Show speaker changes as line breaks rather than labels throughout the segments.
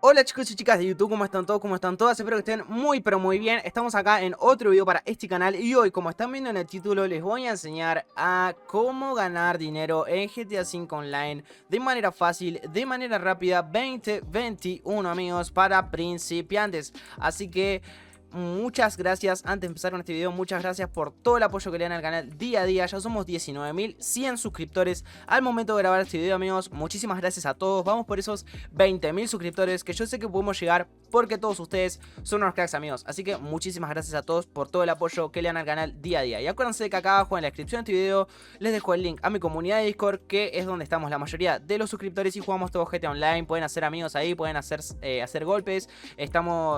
Hola chicos y chicas de YouTube, ¿cómo están todos? ¿Cómo están todas? Espero que estén muy pero muy bien. Estamos acá en otro video para este canal y hoy, como están viendo en el título, les voy a enseñar a cómo ganar dinero en GTA V Online de manera fácil, de manera rápida, 2021 amigos, para principiantes. Así que muchas gracias, antes de empezar con este video, muchas gracias por todo el apoyo que le dan al canal día a día. Ya somos 19.100 suscriptores al momento de grabar este video amigos. Muchísimas gracias a todos, vamos por esos 20.000 suscriptores que yo sé que podemos llegar porque todos ustedes son unos cracks amigos. Así que muchísimas gracias a todos por todo el apoyo que le dan al canal día a día. Y acuérdense que acá abajo en la descripción de este video les dejo el link a mi comunidad de Discord, que es donde estamos la mayoría de los suscriptores y jugamos todo GTA Online. Pueden hacer amigos ahí, pueden hacer golpes.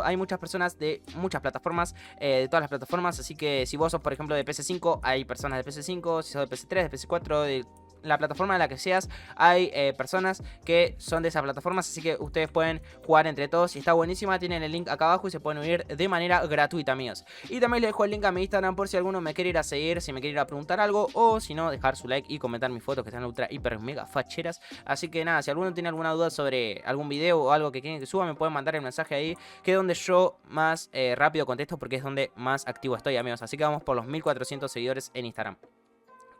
Hay muchas personas de muchas plataformas, de todas las plataformas, así que si vos sos por ejemplo de PC5, hay personas de PC5, si sos de PC3, de PC4, de la plataforma de la que seas, hay personas que son de esas plataformas, así que ustedes pueden jugar entre todos y está buenísima. Tienen el link acá abajo y se pueden unir de manera gratuita amigos. Y también les dejo el link a mi Instagram por si alguno me quiere ir a seguir, si me quiere ir a preguntar algo, o si no, dejar su like y comentar mis fotos que están ultra hiper mega facheras. Así que nada, si alguno tiene alguna duda sobre algún video o algo que quieren que suba, me pueden mandar el mensaje ahí, que es donde yo más rápido contesto, porque es donde más activo estoy amigos. Así que vamos por los 1400 seguidores en Instagram.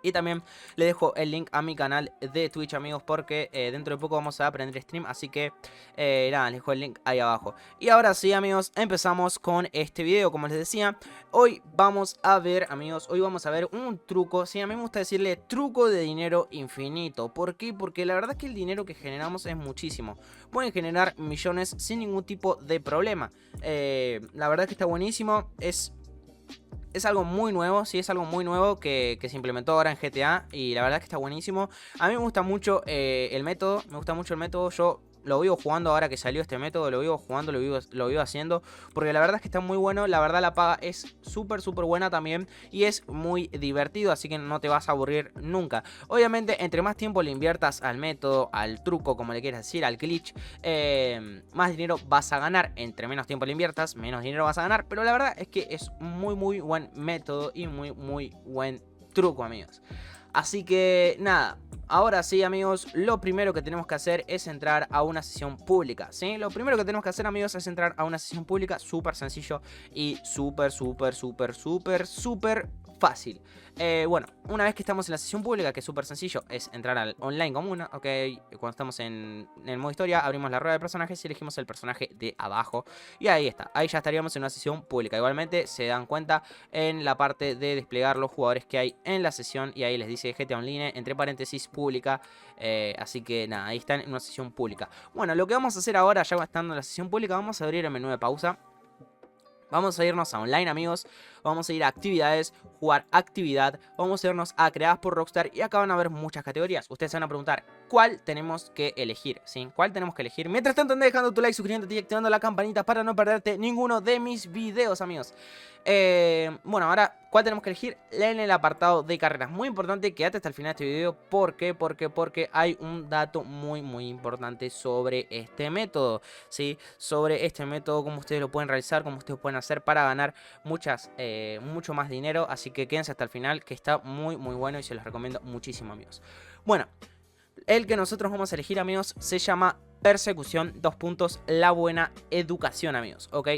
Y también le dejo el link a mi canal de Twitch amigos, porque dentro de poco vamos a aprender stream. Así que nada, les dejo el link ahí abajo. Y ahora sí amigos, empezamos con este video. Como les decía, hoy vamos a ver amigos, hoy vamos a ver un truco. Sí, a mí me gusta decirle truco de dinero infinito. ¿Por qué? Porque la verdad es que el dinero que generamos es muchísimo. Pueden generar millones sin ningún tipo de problema. La verdad es que está buenísimo. Es algo muy nuevo, sí, es algo muy nuevo que se implementó ahora en GTA y la verdad es que está buenísimo. A mí me gusta mucho el método, yo lo vivo jugando ahora que salió este método, lo vivo jugando, lo vivo haciendo, porque la verdad es que está muy bueno, la verdad la paga es súper buena también y es muy divertido, así que no te vas a aburrir nunca. Obviamente, entre más tiempo le inviertas al método, al truco, como le quieras decir, al glitch, más dinero vas a ganar. Entre menos tiempo le inviertas, menos dinero vas a ganar, pero la verdad es que es muy buen método y muy buen truco amigos. Así que nada, ahora sí amigos, lo primero que tenemos que hacer es entrar a una sesión pública, ¿sí? Lo primero que tenemos que hacer amigos es entrar a una sesión pública, súper sencillo y súper fácil. Bueno, una vez que estamos en la sesión pública, que es súper sencillo, es entrar al online común, ok. Cuando estamos en el modo historia, abrimos la rueda de personajes y elegimos el personaje de abajo. Y ahí está, ahí ya estaríamos en una sesión pública. Igualmente se dan cuenta en la parte de desplegar los jugadores que hay en la sesión, y ahí les dice GTA Online, entre paréntesis, pública. Así que nada, ahí están en una sesión pública. Bueno, lo que vamos a hacer ahora, ya estando en la sesión pública, vamos a abrir el menú de pausa. Vamos a irnos a online amigos, vamos a ir a actividades, jugar actividad, vamos a irnos a creadas por Rockstar y acá van a haber muchas categorías. Ustedes se van a preguntar cuál tenemos que elegir, ¿sí? ¿Cuál tenemos que elegir? Mientras tanto, anda dejando tu like, suscribiéndote y activando la campanita para no perderte ninguno de mis videos amigos. Bueno, ahora, ¿cuál tenemos que elegir? En el apartado de carreras. Muy importante, quédate hasta el final de este video. ¿Por qué? Porque hay un dato muy importante sobre este método, ¿sí? Sobre este método, cómo ustedes lo pueden realizar, cómo ustedes pueden hacer para ganar mucho más dinero. Así que quédense hasta el final, que está muy bueno y se los recomiendo muchísimo amigos. Bueno, el que nosotros vamos a elegir amigos se llama Persecución, la buena educación amigos, ¿ok?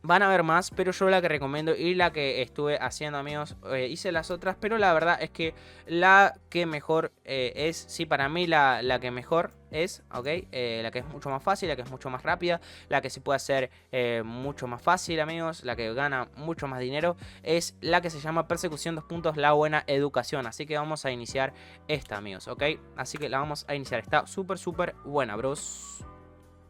Van a haber más, pero yo la que recomiendo y la que estuve haciendo amigos, hice las otras, pero la verdad es que la que mejor es, sí, para mí la que mejor es, ok, la que es mucho más fácil, la que es mucho más rápida, la que se puede hacer mucho más fácil amigos, la que gana mucho más dinero, es la que se llama Persecución, la buena educación. Así que vamos a iniciar esta amigos, ok, así que la vamos a iniciar, está súper buena bros.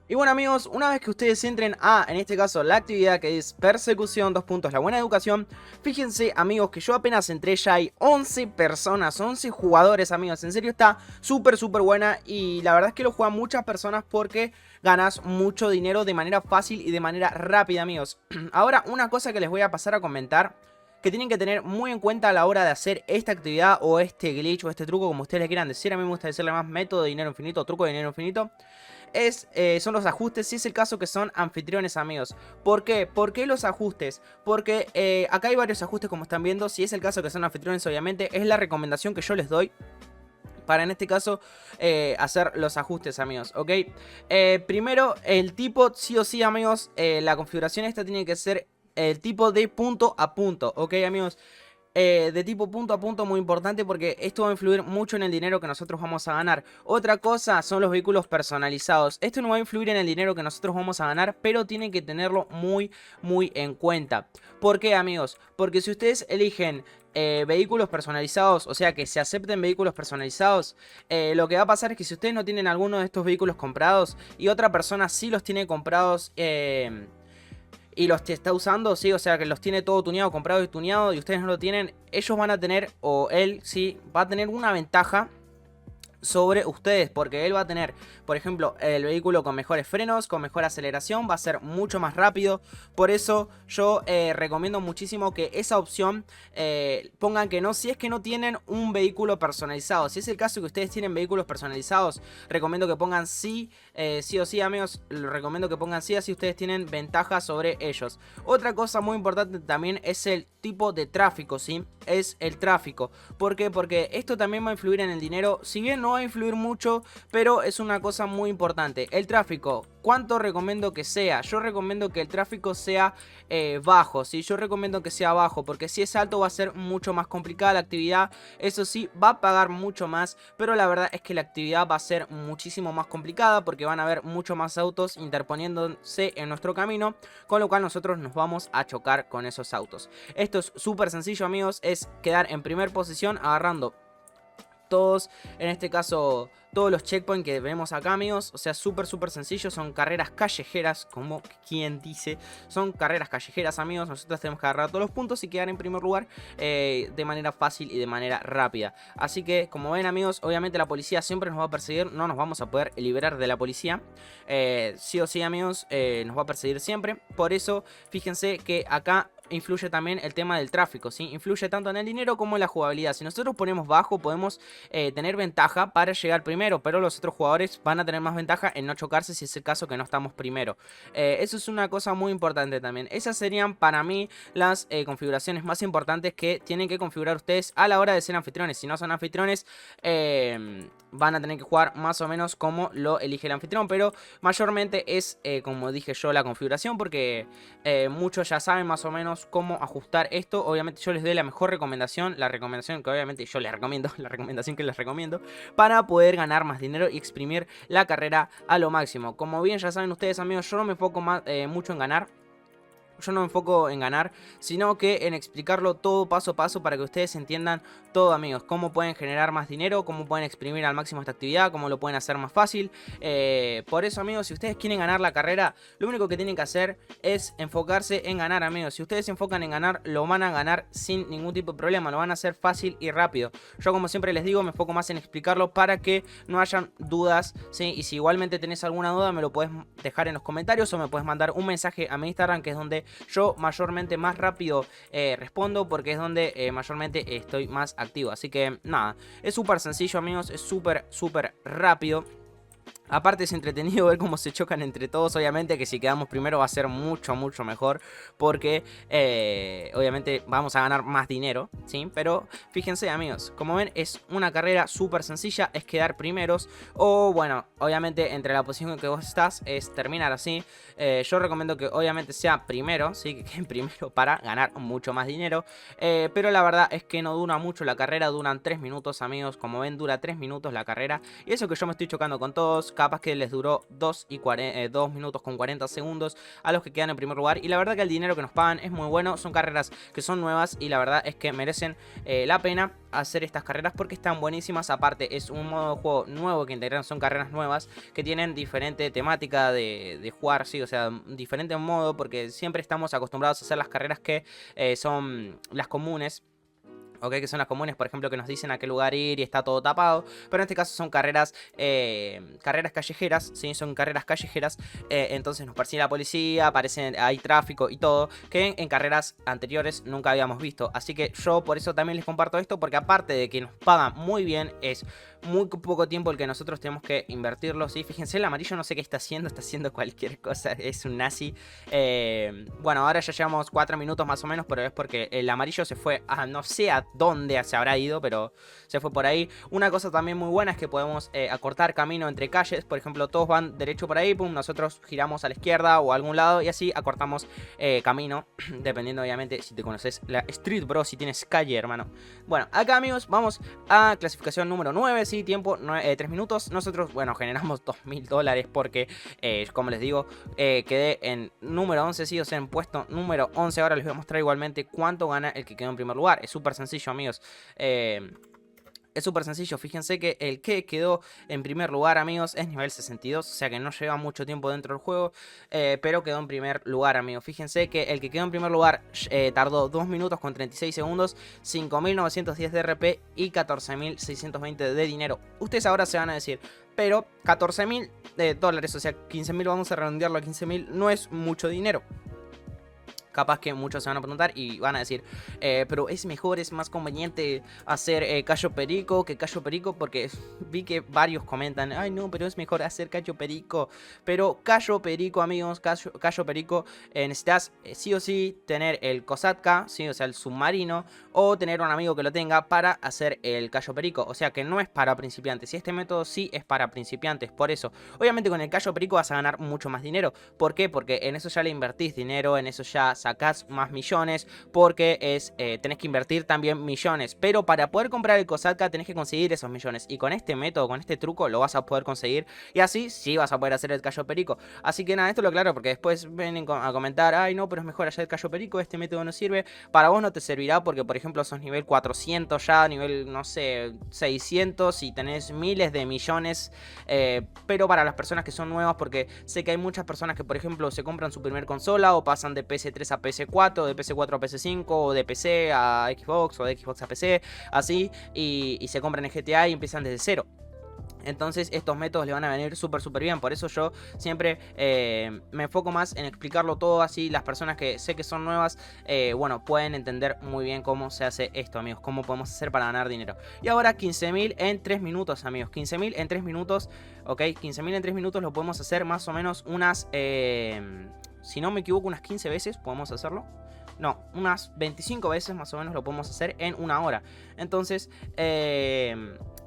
Y bueno amigos, una vez que ustedes entren a, en este caso, la actividad que es Persecución, la buena educación, fíjense amigos que yo apenas entré, ya hay 11 personas, 11 jugadores amigos, en serio está súper buena y la verdad es que lo juegan muchas personas porque ganas mucho dinero de manera fácil y de manera rápida amigos. Ahora, una cosa que les voy a pasar a comentar, que tienen que tener muy en cuenta a la hora de hacer esta actividad o este glitch o este truco, como ustedes le quieran decir. A mí me gusta decirle más método de dinero infinito o truco de dinero infinito. Son los ajustes, si es el caso que son anfitriones amigos. ¿Por qué? ¿Por qué los ajustes? Porque acá hay varios ajustes como están viendo. Si es el caso que son anfitriones, obviamente es la recomendación que yo les doy. para en este caso hacer los ajustes, amigos, ¿ok? Primero, el tipo, sí o sí, amigos, la configuración esta tiene que ser el tipo de punto a punto, ¿ok, amigos? De tipo punto a punto, muy importante porque esto va a influir mucho en el dinero que nosotros vamos a ganar. Otra cosa son los vehículos personalizados. Esto no va a influir en el dinero que nosotros vamos a ganar, pero tienen que tenerlo muy en cuenta. ¿Por qué, amigos? Porque si ustedes eligen vehículos personalizados, o sea que se acepten vehículos personalizados, lo que va a pasar es que si ustedes no tienen alguno de estos vehículos comprados y otra persona sí los tiene comprados y los está usando, sí, o sea que los tiene todo tuneado, comprado y tuneado, y ustedes no lo tienen, ellos van a tener, o él sí, va a tener una ventaja sobre ustedes, porque él va a tener, por ejemplo, el vehículo con mejores frenos, con mejor aceleración, va a ser mucho más rápido. Por eso yo recomiendo muchísimo que esa opción pongan que no, si es que no tienen un vehículo personalizado. Si es el caso que ustedes tienen vehículos personalizados, recomiendo que pongan sí, sí o sí, amigos, lo recomiendo que pongan sí, así ustedes tienen ventaja sobre ellos. Otra cosa muy importante también es el tipo de tráfico, ¿sí? Es el tráfico. ¿Por qué? Porque esto también va a influir en el dinero, si bien no va a influir mucho, pero es una cosa muy importante. El tráfico, ¿cuánto recomiendo que sea? Yo recomiendo que el tráfico sea bajo, ¿sí? Yo recomiendo que sea bajo, porque si es alto va a ser mucho más complicada la actividad. Eso sí, va a pagar mucho más, pero la verdad es que la actividad va a ser muchísimo más complicada, porque van a haber mucho más autos interponiéndose en nuestro camino, con lo cual nosotros nos vamos a chocar con esos autos. Esto es súper sencillo, amigos, es quedar en primera posición agarrando todos, en este caso, todos los checkpoints que vemos acá, amigos. O sea, súper sencillo. Son carreras callejeras, como quien dice. Son carreras callejeras, amigos. Nosotros tenemos que agarrar todos los puntos y quedar en primer lugar de manera fácil y de manera rápida. Así que, como ven, amigos, obviamente la policía siempre nos va a perseguir. No nos vamos a poder liberar de la policía. Sí o sí, amigos, nos va a perseguir siempre. Por eso, fíjense que acá influye también el tema del tráfico, ¿sí? Influye tanto en el dinero como en la jugabilidad. Si nosotros ponemos bajo, podemos tener ventaja para llegar primero, pero los otros jugadores van a tener más ventaja en no chocarse si es el caso que no estamos primero. Eso es una cosa muy importante también. Esas serían para mí las configuraciones más importantes que tienen que configurar ustedes a la hora de ser anfitriones. Si no son anfitriones, van a tener que jugar más o menos como lo elige el anfitrión, pero mayormente es, como dije yo, la configuración, porque muchos ya saben más o menos cómo ajustar esto. Obviamente yo les doy la mejor recomendación, la recomendación que obviamente yo les recomiendo, la recomendación que les recomiendo para poder ganar más dinero y exprimir la carrera a lo máximo. Como bien ya saben ustedes, amigos, yo no me enfoco mucho en ganar. Yo no me enfoco en ganar, sino que en explicarlo todo paso a paso para que ustedes entiendan todo, amigos. Cómo pueden generar más dinero, cómo pueden exprimir al máximo esta actividad, cómo lo pueden hacer más fácil. Por eso, amigos, si ustedes quieren ganar la carrera, lo único que tienen que hacer es enfocarse en ganar, amigos. Si ustedes se enfocan en ganar, lo van a ganar sin ningún tipo de problema. Lo van a hacer fácil y rápido. Yo, como siempre les digo, me enfoco más en explicarlo para que no hayan dudas, ¿sí? Y si igualmente tenés alguna duda, me lo puedes dejar en los comentarios o me puedes mandar un mensaje a mi Instagram, que es donde yo mayormente más rápido respondo, porque es donde mayormente estoy más activo. Así que nada, es súper sencillo, amigos, es súper rápido. Aparte es entretenido ver cómo se chocan entre todos. Obviamente que si quedamos primero va a ser mucho mejor, porque obviamente vamos a ganar más dinero, ¿sí? Pero fíjense, amigos, como ven es una carrera súper sencilla, es quedar primeros. O bueno, obviamente entre la posición en que vos estás es terminar así. Yo recomiendo que obviamente sea primero, ¿sí? Que queden primero para ganar mucho más dinero. Pero la verdad es que no dura mucho la carrera, duran 3 minutos, amigos. Como ven, dura 3 minutos la carrera. Y eso que yo me estoy chocando con todos, capaz que les duró 2 minutos con 40 segundos a los que quedan en primer lugar. Y la verdad que el dinero que nos pagan es muy bueno. Son carreras que son nuevas y la verdad es que merecen la pena hacer estas carreras porque están buenísimas. Aparte es un modo de juego nuevo que integran, son carreras nuevas que tienen diferente temática de jugar, sí, o sea, diferente modo, porque siempre estamos acostumbrados a hacer las carreras que son las comunes. Ok, que son las comunes, por ejemplo, que nos dicen a qué lugar ir y está todo tapado. Pero en este caso son carreras callejeras, ¿sí? Son carreras callejeras. Entonces nos persigue la policía, hay tráfico y todo, que en carreras anteriores nunca habíamos visto. Así que yo por eso también les comparto esto, porque aparte de que nos pagan muy bien, es muy poco tiempo el que nosotros tenemos que invertirlo, ¿sí? Fíjense, el amarillo no sé qué está haciendo cualquier cosa, es un nazi. Bueno, ahora ya llevamos 4 minutos más o menos, pero es porque el amarillo se fue a no sé a dónde se habrá ido, pero se fue por ahí. Una cosa también muy buena es que podemos acortar camino entre calles, por ejemplo, todos van derecho por ahí, pum, nosotros giramos a la izquierda o a algún lado y así acortamos camino, dependiendo obviamente si te conoces la Street, bro, si tienes calle, hermano. Bueno, acá amigos, vamos a clasificación número 9, sí, tiempo 3 minutos. Nosotros, bueno, generamos $2000 porque, como les digo, quedé en número 11, sí, o sea, en puesto número 11. Ahora les voy a mostrar igualmente cuánto gana el que quedó en primer lugar. Es súper sencillo, amigos. Es súper sencillo, fíjense que el que quedó en primer lugar, amigos, es nivel 62, o sea que no lleva mucho tiempo dentro del juego, pero quedó en primer lugar, amigos. Fíjense que el que quedó en primer lugar tardó 2 minutos con 36 segundos, 5910 de RP y 14620 de dinero. Ustedes ahora se van a decir, pero 14.000 dólares, o sea, 15.000, vamos a redondearlo a 15.000, no es mucho dinero. Capaz que muchos se van a preguntar y van a decir, pero es mejor, es más conveniente hacer Cayo Perico que Cayo Perico, porque vi que varios comentan, ay no, pero es mejor hacer Cayo Perico. Pero Cayo Perico, amigos, Cayo Perico, necesitas sí o sí tener el Kosatka, ¿sí? O sea, el submarino, o tener un amigo que lo tenga para hacer el Cayo Perico. O sea que no es para principiantes, y este método sí es para principiantes. Por eso, obviamente con el Cayo Perico vas a ganar mucho más dinero. ¿Por qué? Porque en eso ya le invertís dinero, en eso ya sacás más millones, porque tenés que invertir también millones, pero para poder comprar el Kosatka tenés que conseguir esos millones, y con este método, con este truco lo vas a poder conseguir, y así sí vas a poder hacer el Cayo Perico. Así que nada, esto lo aclaro porque después vienen a comentar, ay no, pero es mejor hacer el Cayo Perico, este método no sirve. Para vos no te servirá porque por ejemplo sos nivel 400 ya, nivel no sé, 600 y tenés miles de millones, pero para las personas que son nuevas, porque sé que hay muchas personas que por ejemplo se compran su primer consola o pasan de PS3 a PS4, de PS4 a PS5, o de PC a Xbox, o de Xbox a PC, así, y se compran el GTA y empiezan desde cero. Entonces estos métodos le van a venir súper bien. Por eso yo siempre me enfoco más en explicarlo todo, así las personas que sé que son nuevas, bueno, pueden entender muy bien cómo se hace esto, amigos, cómo podemos hacer para ganar dinero. Y ahora 15.000 en 3 minutos, amigos, 15.000 en 3 minutos, ok, 15.000 en 3 minutos lo podemos hacer más o menos unas, si no me equivoco, unas 15 veces podemos hacerlo. No, unas 25 veces más o menos lo podemos hacer en una hora. Entonces,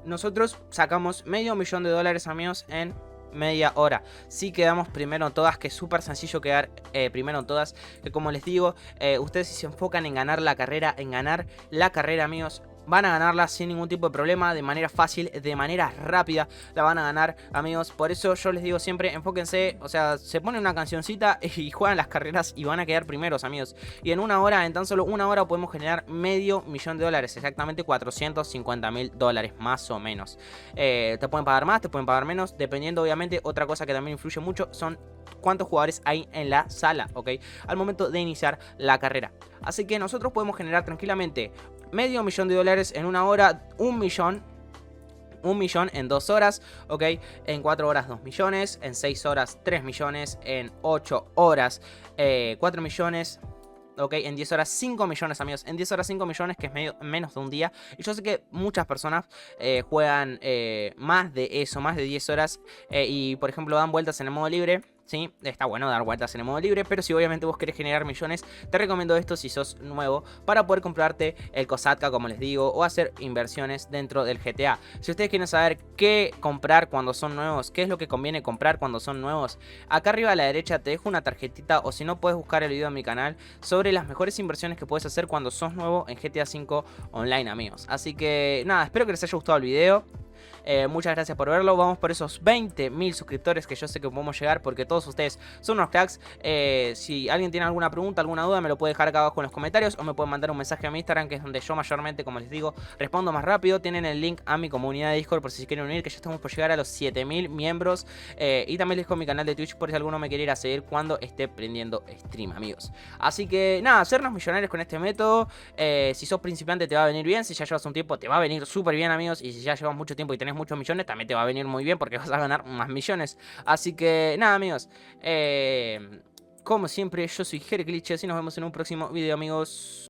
nosotros sacamos $500.000, amigos, en media hora. Si quedamos primero en todas, que es súper sencillo quedar primero en todas, que como les digo, ustedes si se enfocan en ganar la carrera, amigos, van a ganarla sin ningún tipo de problema, de manera fácil, de manera rápida, la van a ganar, amigos. Por eso yo les digo siempre, enfóquense, o sea, se ponen una cancioncita y juegan las carreras y van a quedar primeros, amigos. Y en una hora, en tan solo una hora podemos generar $500.000, exactamente $450.000 más o menos. Te pueden pagar más, te pueden pagar menos, dependiendo obviamente. Otra cosa que también influye mucho son cuántos jugadores hay en la sala, ¿ok? Al momento de iniciar la carrera. Así que nosotros podemos generar tranquilamente $500.000 en una hora, 1 millón en 2 horas, ok, en 4 horas 2 millones, en 6 horas 3 millones, en 8 horas 4 millones, ok, en 10 horas 5 millones, amigos, en 10 horas 5 millones, que es menos de un día. Y yo sé que muchas personas juegan más de eso, más de 10 horas, y por ejemplo dan vueltas en el modo libre. Sí, está bueno dar vueltas en el modo libre, pero si obviamente vos querés generar millones, te recomiendo esto si sos nuevo, para poder comprarte el Kosatka, como les digo, o hacer inversiones dentro del GTA. Si ustedes quieren saber qué comprar cuando son nuevos, qué es lo que conviene comprar cuando son nuevos, acá arriba a la derecha te dejo una tarjetita, o si no puedes buscar el video en mi canal sobre las mejores inversiones que puedes hacer cuando sos nuevo en GTA V Online, amigos. Así que nada, espero que les haya gustado el video. Muchas gracias por verlo. Vamos por esos 20.000 suscriptores que yo sé que podemos llegar, porque todos ustedes son unos cracks. Si alguien tiene alguna pregunta, alguna duda, me lo puede dejar acá abajo en los comentarios, o me pueden mandar un mensaje a mi Instagram, que es donde yo mayormente, como les digo, respondo más rápido. Tienen el link a mi comunidad de Discord por si se quieren unir, que ya estamos por llegar a los 7.000 miembros. Y también les dejo mi canal de Twitch por si alguno me quiere ir a seguir cuando esté prendiendo stream, amigos. Así que nada, hacernos millonarios con este método. Si sos principiante te va a venir bien. Si ya llevas un tiempo te va a venir súper bien, amigos. Y si ya llevas mucho tiempo y tenés muchos millones, también te va a venir muy bien, porque vas a ganar más millones. Así que nada, amigos, como siempre, yo soy Hercliches y nos vemos en un próximo video, amigos.